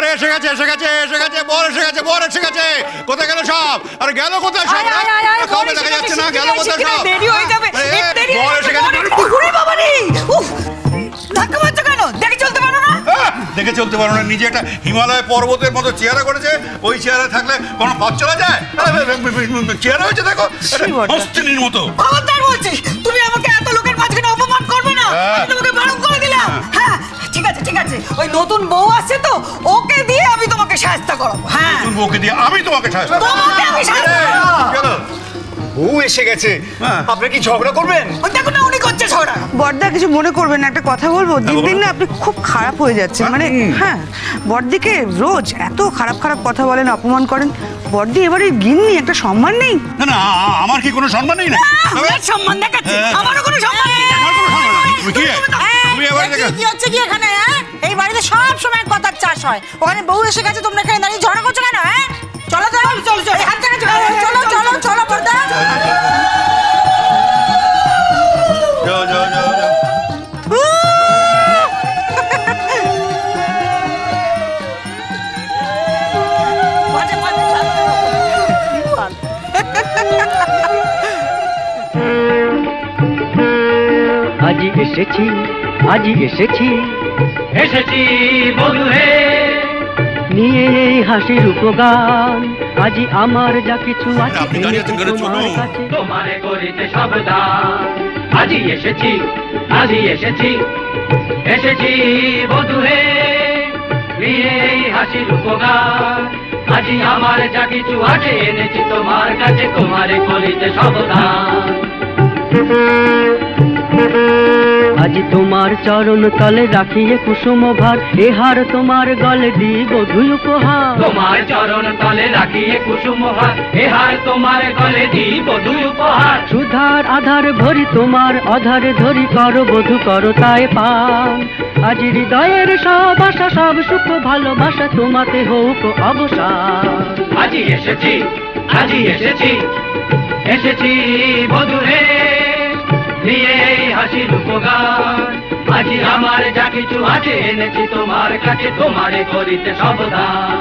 আরে এসে গেছে এসে গেছে এসে গেছে, বর এসে গেছে, বর এসে গেছে। কোথায় গেল সব? আরে গেল কোথায় সব? কাউকে দেখা যাচ্ছে না, গেল কোথায় সব? দেরি হয়ে যাবে, বর এসে গেছে। ওরে বাবা রে, উফ, ধাক্কা মারছো কেন? দেখে চলতে পারো না? দেখে চলতে পারো না? নিজে একটা হিমালয় পর্বতের মতো চেহারা করেছে, ওই চেহারা থাকলে কোনো পথ চলা যায়? চেহারা হয়েছে দেখো, হস্তিনীর মতো। খবরদার বলছি, তুমি আমাকে এত লোকের মাঝখানে অপমান করবে না। আমি তোমাকে বারণ করে দিলাম। হ্যাঁ ঠিক আছে ঠিক আছে, ওই নতুন বউ আছে তো, ওকে দিয়ে আমি তোমাকে সাহায্য করাবো। হ্যাঁ নতুন বউকে দিয়ে আমি তোমাকে সাহায্য করব। তোমাকে আমি সাহায্য করবো। চলো। বউ এসে গেছে, আপনি কি ঝগড়া করবেন? ওই দেখো না, উনি করছে ঝগড়া। বড়দা কিছু মনে করবেন না, একটা কথা বলবো। দিন দিন না আপনি খুব খারাপ হয়ে যাচ্ছেন। মানে হ্যাঁ, বড়দিকে রোজ এত খারাপ খারাপ কথা বলেন, অপমান করেন। বড়দি এবারে গিন্নি, একটা সম্মান নেই? না না, আমার কি কোনো সম্মান নেই না? আমার সম্মান দেখাচ্ছি, আমারও কোনো সম্মান নেই। আমার কোনো সম্মান নেই। তুমি কি? তুমি এবারে দেখো। কি হচ্ছে কি এখানে? এই বাড়িতে সব সময় কথার চাষ হয়। ওখানে বউ এসে গেছে, তোমরা এখানে দাঁড়িয়ে ঝগড়া করছো কেন? চলো চলো চলো চলো, হাত থেকে চলো চলো চলো চলো বড়দা। যাও যাও যাও যাও। মাঝে মাঝে চলো। আজি এসেছি, আজি এসেছি, এসেছি বধূ হে, নিয়ে এই হাসির উপগান। আজি আমার যা কিছু আছে আপনি দাঁড়িয়ে আছেন কেন? তোমার চলুন। কাছে। তোমারে করিতে সাবধান। আজি এসেছি, আজি এসেছি, এসেছি বধূ হে, নিয়ে এই হাসির উপগান। আজি আমার যা কিছু আছে এনেছি তোমার কাছে, তোমারে করিতে সাবধান। আজি তোমার চরণ তলে রাখিয়ে কুসুম ভার, এহার তোমার গলে দি বধূ উপহার। তোমার চরণ তলে রাখিয়ে কুসুম হার, এহার তোমার গলে দি বধূ উপহার। সুধার আধার ভরি তোমার অধারে ধরি, করো বধূ করো তাই পান। আজি হৃদয়ের সব আশা, সব সুখ ভালোবাসা তোমাতে হোক অবসান। আজি এসেছি, আজি এসেছি, এসেছি বধূ হে, নিয়ে এই হাসির উপগান। আজি আমার যা কিছু আছে এনেছি তোমার কাছে, তোমারে করিতে সাবধান।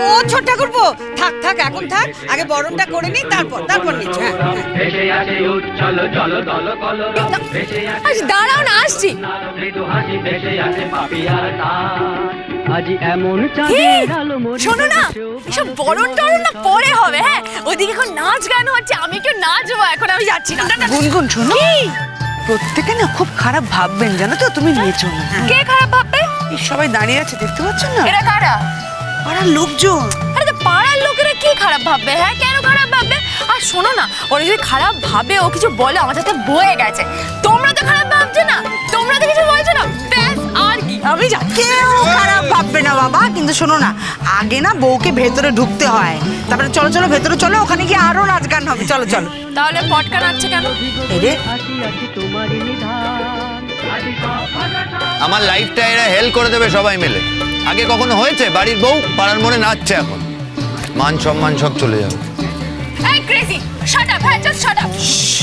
ও ছোট ঠাকুরপো, থাক থাক এখন থাক, আগে বরণটা করে নি, তারপর নিচ্ছ। ভেসে আছে উজ্জ্বল জল দল কলর, ভেসে আছে দাঁড়াও না, আসছি। মৃদু হাসি, ভেসে আছে পাপিয়ার টান। আজি এমন চাঁদের আলো মরি শোনো না, এসব বরণ টরণ না পরে হবে। হ্যাঁ, ওইদিকে এখন নাচ গান হচ্ছে, আমি কেউ নাচবো এখন, আমি যাচ্ছি না। গুনগুন শোনো, প্রত্যেকে না খুব খারাপ ভাববেন জানো তো, তুমি নিয়েছো না। কে খারাপ ভাববে? এই সবাই দাঁড়িয়ে আছে, দেখতে পাচ্ছ না? এরা কারা? পাড়ার লোকজন। আরে তো পাড়ার লোকেরা কি খারাপ ভাববে? হ্যাঁ, কেন খারাপ ভাববে? আর শোনো না, ওরা যদি খারাপ ভাবে, ও কিছু বলে, আমার সাথে বয়ে গেছে। তোমরা তো খারাপ ভাবছো না, তোমরা তো কিছু বলছো না, ব্যাস আর কি, আমি যাচ্ছি। কেউ খারাপ ভাববে না বাবা, কিন্তু শোনো না, আগে না বউকে ভেতরে ঢুকতে হয়, তারপরে চলো চলো ভেতরে চলো, ওখানে গিয়ে আরো নাচ গান হবে। চলো চলো। তাহলে পটকা নাচছে কেন? এরে হাসি আছে তোমারই নিধান। আমার লাইফটা এরা হেল করে দেবে সবাই মিলে। আগে কখনো হয়েছে বাড়ির বউ পাড়ার মোড়ে নাচছে, এখন মান সম্মান সব চলে যাবে। এই ক্রেজি, শাট আপ, হ্যাঁ জাস্ট শাট আপ।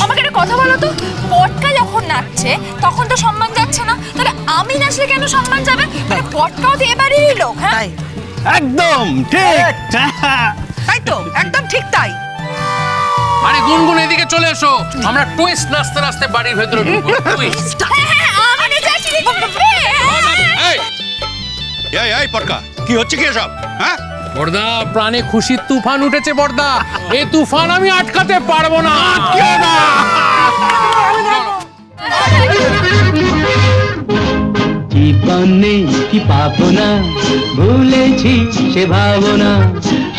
আমাকে একটা কথা বলো তো, পটকা যখন নাচছে তখন তো সম্মান যাচ্ছে না, তাহলে আমি নাচলে কেন সম্মান যাবে? মানে পটকাও তো এবারেরই লোক। হ্যাঁ তাই একদম ঠিক। তাই তো, একদম ঠিক তাই। আরে গুনগুন এদিকে চলে এসো, আমরা টুইস্ট নাচতে নাচতে বাড়ির ভেতরে ঢুকবো। টুইস্ট। হ্যাঁ, আমি নাচছি। এই এই এই পটকা, কি হচ্ছে কি এসব? হ্যাঁ, বড়দা, প্রাণে খুশির তুফান উঠেছে বড়দা, এই তুফান আমি আটকাতে পারবো না। জীবনে কি পাবো না, ভুলেছি সে ভাবনা।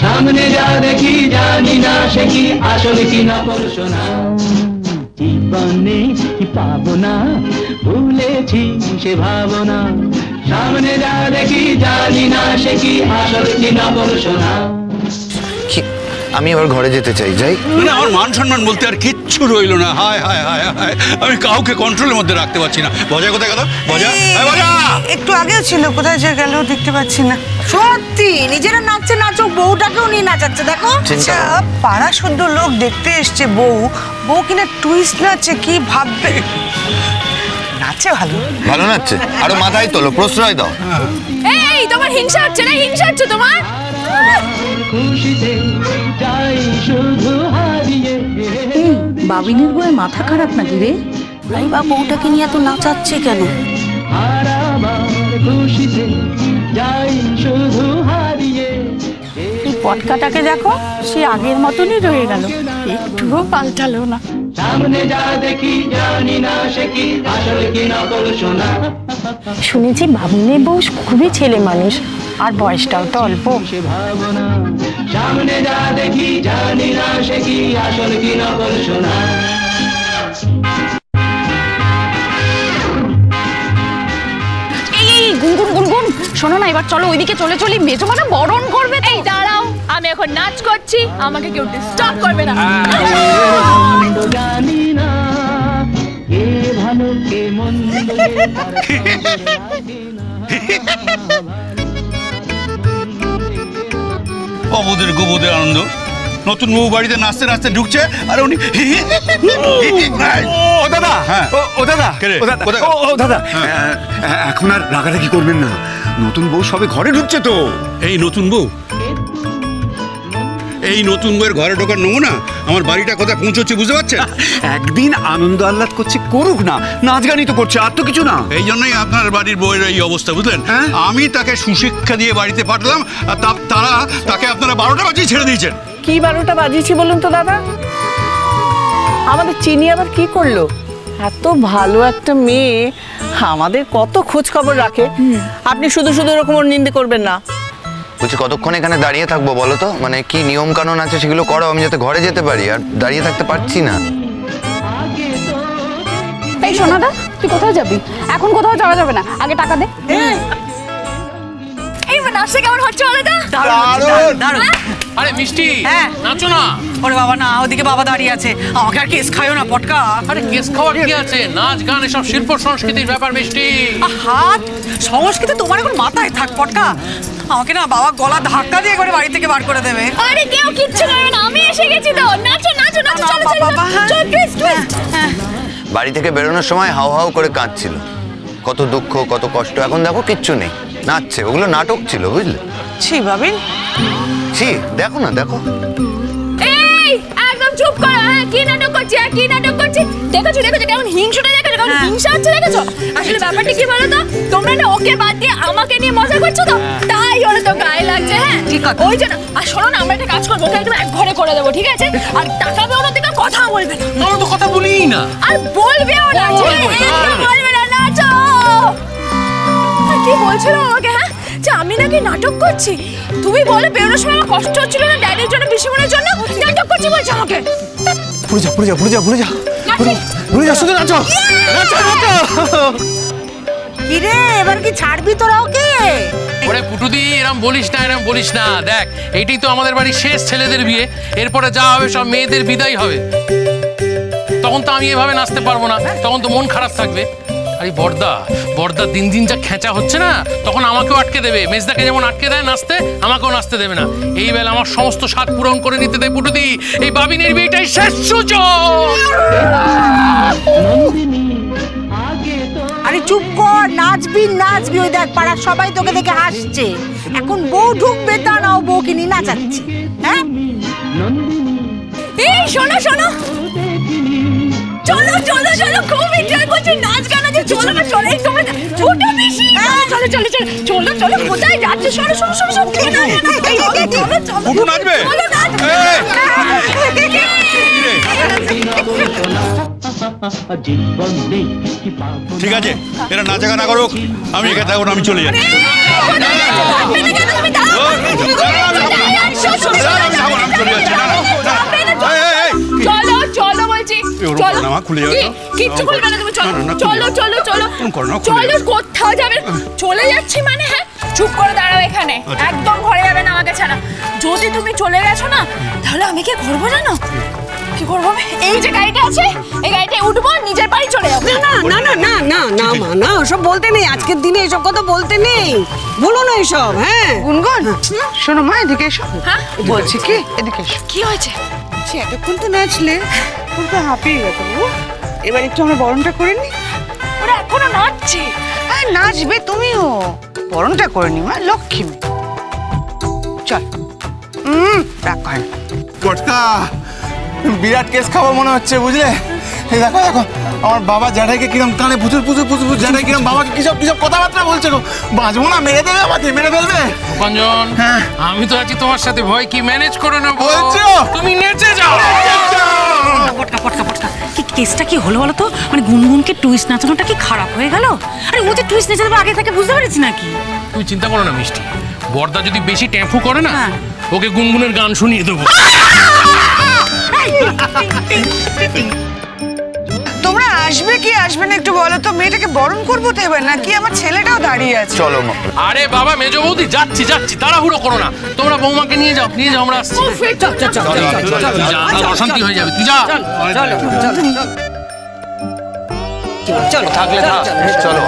সামনে যা দেখি জানি না, সে কি আসলে কি নকল সোনা। জীবনে কি পাবো না, ভুলেছি সে ভাবনা। সামনে যা দেখি জানি না, সে কি আসলে কি নকল সোনা। আমি এবার ঘরে যেতে চাই, যাই। মানে আমার মান সম্মান বলতে আর কিচ্ছু রইলো না। হায় হায় হায় হায়, আমি কাউকে কন্ট্রোলের মধ্যে রাখতে পারছি না। বজা কোথায় গেল? বজা, এই বজা! একটু আগেও ছিল, কোথায় যে গেল দেখতে পাচ্ছি না। সত্যি নিজেরা নাচছে, নাচো, বউটাকেও নিয়ে নাচাচ্ছে দেখো। আচ্ছা, পাড়া শুদ্ধ লোক দেখতে এসছে, বউ কিনা টুইস্ট নাচছে, কি ভাববে? নাচে ভালো, ভালো নাচছে, আরো মাথায় তোলো, প্রশ্রয় দাও। এই তোমার হিংসা হচ্ছে না? হিংসা হচ্ছে তোমার? খুশিতে যাই শুধু হারিয়ে বাবিনের বয়ে মাথা খারাপ নাকি রে? ভাই বা বউটাকে নিয়ে এত নাচাচ্ছে কেন? হারাবার খুশিতে যাই শুধু হারিয়ে এই পটকাটাকে দেখো, সে আগের মতনই রয়ে গেল, একটুও পাল্টালো না। সামনে যা দেখি জানি না সে কি আসলে কি নকল সোনা শুনেছি বাবিনের বউ খুবই ছেলে মানুষ, আর বয়সটাও তো অল্প। সে ভাবনা সামনে যা দেখি জানি না সে কি আসলে কি নকল সোনা এই গুনগুন গুনগুন, শোনো না, এবার চলো ওইদিকে চলে চলি, মেজো মানে বরণ করবে। এই দাঁড়াও, আমি এখন নাচ করছি, আমাকে কেউ ডিস্টার্ব করবে না। জানি না কে ভালো কে মন্দ অবুদের গোবুদের আনন্দ। নতুন বউ বাড়িতে নাচতে নাচতে ঢুকছে আর উনি ও দাদা, হ্যাঁ। ও দাদা, কে রে? ও দাদা, কোথায়? ও দাদা, হ্যাঁ। এখন আর রাগারাগি করবেন না। নতুন বউ সবে ঘরে ঢুকছে তো। এই নতুন বউ, এই নতুন বউয়ের ঘরে ঢোকার নমুনা আমার বাড়িটা কোথায় পৌঁছচ্ছে বুঝতে পারছেন? একদিন আনন্দ আহ্লাদ করছে, করুক না, নাচ গানই তো করছে, আর তো কিছু না। এই জন্যই আপনার বাড়ির বউয়ের এই অবস্থা, বুঝলেন? হ্যাঁ? আমি তাকে সুশিক্ষা দিয়ে বাড়িতে পাঠালাম আর তারা তাকে আপনারা 12টা বাজিয়ে ছেড়ে দিয়েছেন। কি 12টা বাজিয়েছি বলুন তো দাদা? আমাদের চিনি আবার কি করলো? এত ভালো একটা মেয়ে আমাদের কত খোঁজ খবর রাখে। আপনি শুধু শুধু এরকম ওর নিন্দে করবেন না। বলছি কতক্ষণ এখানে দাঁড়িয়ে থাকবো বলো তো? মানে কি নিয়ম কানুন আছে সেগুলো করো, আমি যাতে ঘরে যেতে পারি, আর দাঁড়িয়ে থাকতে পারছি না। এই সোনাদা, তুই কোথায় যাবি? এখন কোথাও যাওয়া যাবে না, আগে টাকা দে। এই নাচটা কেমন হচ্ছে বলো তো? দারুণ। আরে মিষ্টি, হ্যাঁ। নাচো না। ওরে বাবা না, ওদিকে বাবা দাঁড়িয়ে আছে, আমাকে আর কেস খায়ও না পটকা। আরে কেস খাওয়ার কি আছে? নাচ গান এসব শিল্প সংস্কৃতির ব্যাপার মিষ্টি। হাত সংস্কৃতি তোমার এখন মাথায় থাক পটকা। আমাকে না বাবা গলা ধাক্কা দিয়ে করে বাড়ি থেকে বার করে দেবে। আরে কেউ কিচ্ছু করবে না, আমি এসে গেছি তো। নাচো নাচো নাচো, চলো চলো বাবা, হ্যাঁ। চলো, টুইস্ট টুইস্ট। বাড়ি থেকে বেরোনোর সময় হাউ হাউ করে কাঁদছিল, কত দুঃখ কত কষ্ট। এখন দেখো কিচ্ছু নেই, নাচছে। ওগুলো নাটক ছিল, বুঝলে? ছি বাবিন, ছি, দেখো না, দেখো। এই একদম চুপ করো। হ্যাঁ, কি নাটক করছি? হ্যাঁ, কি নাটক করছি? দেখেছো দেখেছো কেমন হিংসাটা, দেখেছো কেমন হিংসা হচ্ছে, দেখেছো? আসলে ব্যাপারটা কি বলো তো, তোমরা না ওকে বাদ দিয়ে আমাকে নিয়ে মজা করছো তো, তাই ওরা তো গায়ে লাগছে। হ্যাঁ ঠিক কথা। ওই জন্য। আর শোনো না, আমরা একটা কাজ করবো, ওকে একদম এক ঘরে করে দেবো, ঠিক আছে? আর টাকাবে ওরা থেকে কথা বলবে না। আমরা তো কথা বলিই না। আর বলবেও না, বলবে না, নাচো। আর কি বলছিল আমাকে? হ্যাঁ, যে আমি নাকি নাটক করছি। তুমি বলে বেরোনোর সময় আমার কষ্ট হচ্ছিল না, ড্যাডির জন্য বিশ্বমনের জন্য নাটক করছি বলছো আমাকে। ভুলে যা, ভুলে যা, ভুলে যা, ভুলে যা, ভুলে যা, শুধু নাচো, নাচো, নাচো। কি রে, এবার কি ছাড়বি তোরা ওকে? ওরে পুটুদি, এরম বলিস না, এরম বলিস না। দেখ, এইটাই তো আমাদের বাড়ির শেষ ছেলেদের বিয়ে। এরপরে যা হবে সব মেয়েদের বিদায় হবে। তখন তো আমি এভাবে নাচতে পারবো না, তখন তো মন খারাপ থাকবে। আরে বর্দা দিন দিন যা খেঁচা হচ্ছে না, তখন আমাকেও আটকে দেবে। মেজদাকে যেমন আটকে দেয় নাচতে, আমাকেও নাচতে দেবে না। এই বেলা আমার সমস্ত স্বাদ পূরণ করে নিতে দেয় পুটুদি। এই বাবিনের বিয়েটাই শেষ সুযোগ। আরে চুপ কর, নাচবি নাচবি, ওই দেখ পাড়ার সবাই তোকে দেখে হাসছে। এখন বউ ঢুকবে, তা নাও বউকে নিয়ে নাচাচ্ছি। হ্যাঁ, এই শোনো শোনো, চলো চলো চলো, খুব এনজয় করছি, নাচ গান আছে, চলো না, চলো। এই তোমরা ছোট বেশি, চলো চলো চলো চলো চলো, কোথায় যাচ্ছে? শোনো শোনো শোনো শোনো, এই চলো চলো, পুটু নাচবে? চলো নাচবে। ঠিক আছে, এরা নাচা গানা করুক, আমি এখানে থাকবো না, আমি চলে যাই। চলো চলো বলছি, চলো। না, খুলে যাও তো। কিচ্ছু খুলবে না তুমি, চলো না, না, চলো চলো চলো চলো, কোথাও যাবে? চলে যাচ্ছি মানে? হ্যাঁ, চুপ করে দাঁড়াও এখানে, একদম ঘরে যাবে না আমাকে ছাড়া। যদি তুমি চলে গেছো না, তাহলে আমি কি করবো জানো? কি করবো? এই যে গাড়িটা আছে, এই গাড়িটায় উঠবো, নিজের বাড়ি চলে যাবো। না না না না না না মা, না ওসব বলতে নেই, আজকের দিনে এসব কথা বলতে নেই, বলো না এসব। হ্যাঁ, গুনগুন শোনো মা, এদিকে এসো। হ্যাঁ? বলছি কি, এদিকে এসো। কি হয়েছে? সে এতক্ষণ তো নাচলে, খুব তো হাঁপিয়ে গেছে বাবু। এবার একটু আমরা বরণটা করে নি। ওরা এখনো নাচছে। হ্যাঁ, নাচবে তুমিও। বরণটা করে নি মা, লক্ষ্মী মেয়ে। চল রাগ করেন। পটকা বিরাট কেস খাবো মনে হচ্ছে, বুঝলে? এই দেখো দেখো আমার বাবা জ্যাঠাইকে কিরম কানে প্রচুর প্রচুর প্রচুর প্রচুর জ্যাঠাই কিরম বাবাকে কিসব কিসব কথাবার্তা বলছে গো। বাঁচবো না, মেরে দেবে আমাকে, মেরে ফেলবে। রূপঞ্জন, হ্যাঁ। আমি তো আছি তোমার সাথে, ভয় কি, ম্যানেজ করে নেবো। বলছো? তুমি নেচে যাও। পটকা পটকা পটকা, কি কেসটা কি হলো বলো তো? মানে গুনগুনকে টুইস্ট নাচানোটা কি খারাপ হয়ে গেল? আরে ও যে টুইস্ট নাচাবে আগে থেকে বুঝতে পেরেছি নাকি? তুমি চিন্তা করো না মিষ্টি, বর্দা যদি বেশি ট্যাম্পু করে না, হ্যাঁ। ওকে গুনগুনের গান শুনিয়ে দেবো। তোমরা আসবে কি আসবে না একটু বলো তো, মেয়েটাকে বরণ করবো তো এবার, নাকি আমার ছেলেটাও দাঁড়িয়ে আছে? চলো মা। আরে বাবা মেজো বৌদি, যাচ্ছি যাচ্ছি, তাড়াহুড়ো করো না। তোমরা বৌমাকে নিয়ে যাও, নিয়ে যাও, আমরা আসছি। তুই যা, না অশান্তি হয়ে যাবে, তুই যা। থাকলে থাক, চলো।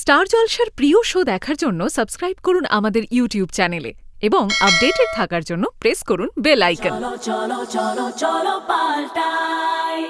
স্টার জলসার প্রিয় শো দেখার জন্য সাবস্ক্রাইব করুন আমাদের ইউটিউব চ্যানেলে এবং আপডেটেড থাকার জন্য প্রেস করুন বেল আইকন। চলো চলো চলো চলো পাল্টাই।